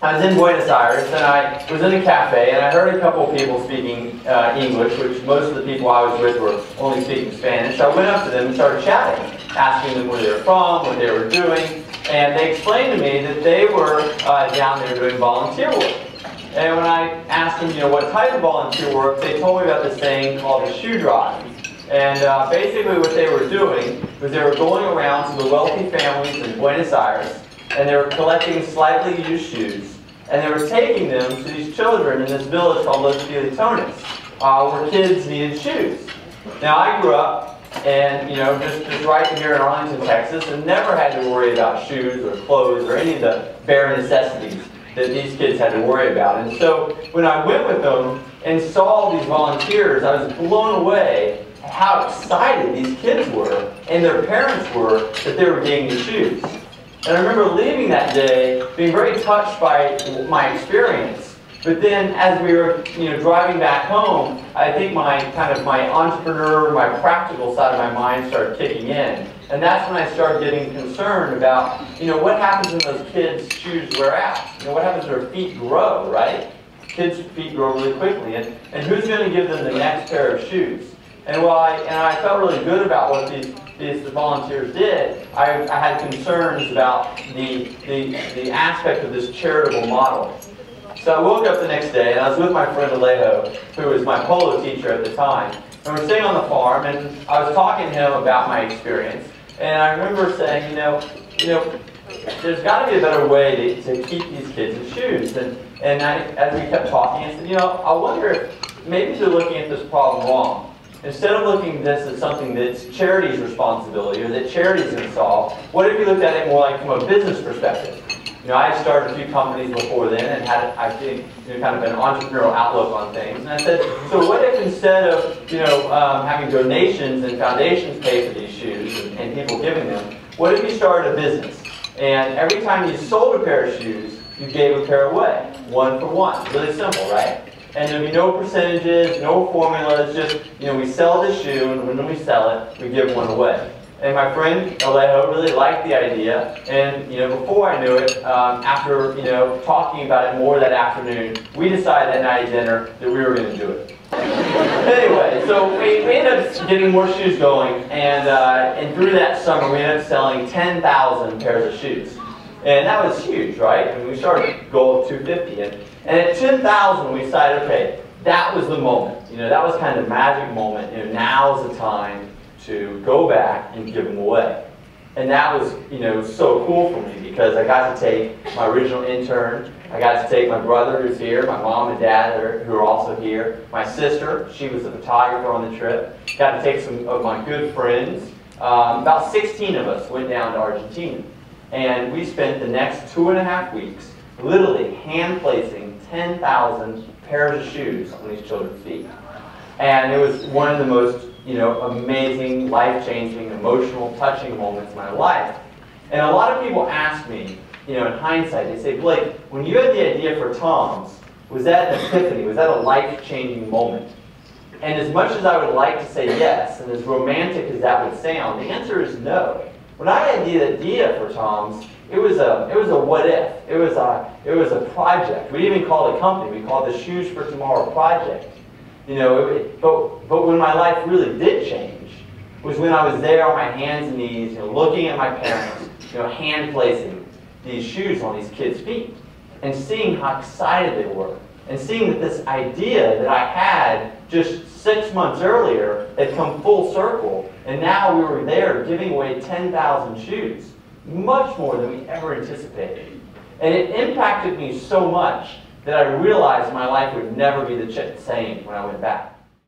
I was in Buenos Aires, and I was in a cafe, and I heard a couple of people speaking English, which most of the people I was with were only speaking Spanish. So I went up to them and started chatting, asking them where they were from, what they were doing, and they explained to me that they were down there doing volunteer work. And when I asked them, what type of volunteer work, they told me about this thing called the shoe drive. And basically what they were doing was they were going around to the wealthy families in Buenos Aires, and they were collecting slightly used shoes, and they were taking them to these children in this village called Los Filetones, where kids needed shoes. Now I grew up, and just right here in Arlington, Texas, and never had to worry about shoes or clothes or any of the bare necessities that these kids had to worry about. And so when I went with them and saw these volunteers, I was blown away at how excited these kids were and their parents were that they were getting these shoes. And I remember leaving that day being very touched by my experience. But then as we were driving back home, I think my entrepreneur, my practical side of my mind started kicking in. And that's when I started getting concerned about, what happens when those kids' shoes wear out? What happens when their feet grow, right? Kids' feet grow really quickly. And who's going to give them the next pair of shoes? And while I felt really good about what these volunteers did, I had concerns about the aspect of this charitable model. So I woke up the next day, and I was with my friend Alejo, who was my polo teacher at the time. And we're sitting on the farm, and I was talking to him about my experience. And I remember saying, there's got to be a better way to keep these kids in shoes. And as we kept talking, I said, I wonder if maybe they're looking at this problem wrong. Instead of looking at this as something that's charity's responsibility or that charity's going to solve, what if you looked at it more like from a business perspective? I had started a few companies before then and had, I think, kind of an entrepreneurial outlook on things. And I said, so what if instead of, having donations and foundations pay for these shoes and people giving them, what if you started a business? And every time you sold a pair of shoes, you gave a pair away, one for one. Really simple, right? And there'd be no percentages, no formulas, just, we sell the shoe, and when we sell it, we give one away. And my friend Alejo really liked the idea, and before I knew it, after talking about it more that afternoon, we decided that night at dinner that we were going to do it. Anyway, so we ended up getting more shoes going, and through that summer we ended up selling 10,000 pairs of shoes. And that was huge, right? And we started a goal of 250, and at 10,000 we decided, okay, that was the moment. That was kind of the magic moment. Now's the time to go back and give them away. And that was, so cool for me because I got to take my original intern, I got to take my brother who's here, my mom and dad who are also here, my sister, she was the photographer on the trip, got to take some of my good friends. About 16 of us went down to Argentina. And we spent the next 2.5 weeks literally hand placing 10,000 pairs of shoes on these children's feet. And it was one of the most amazing, life-changing, emotional, touching moments in my life. And a lot of people ask me, in hindsight, they say, Blake, when you had the idea for TOMS, was that an epiphany? Was that a life-changing moment? And as much as I would like to say yes, and as romantic as that would sound, the answer is no. When I had the idea for TOMS, it was a what if. It was a project. We didn't even call it a company. We called it the Shoes for Tomorrow project. But when my life really did change was when I was there on my hands and knees, looking at my parents, hand placing these shoes on these kids' feet, and seeing how excited they were, and seeing that this idea that I had just 6 months earlier had come full circle, and now we were there giving away 10,000 shoes, much more than we ever anticipated. And it impacted me so much that I realized my life would never be the same when I went back.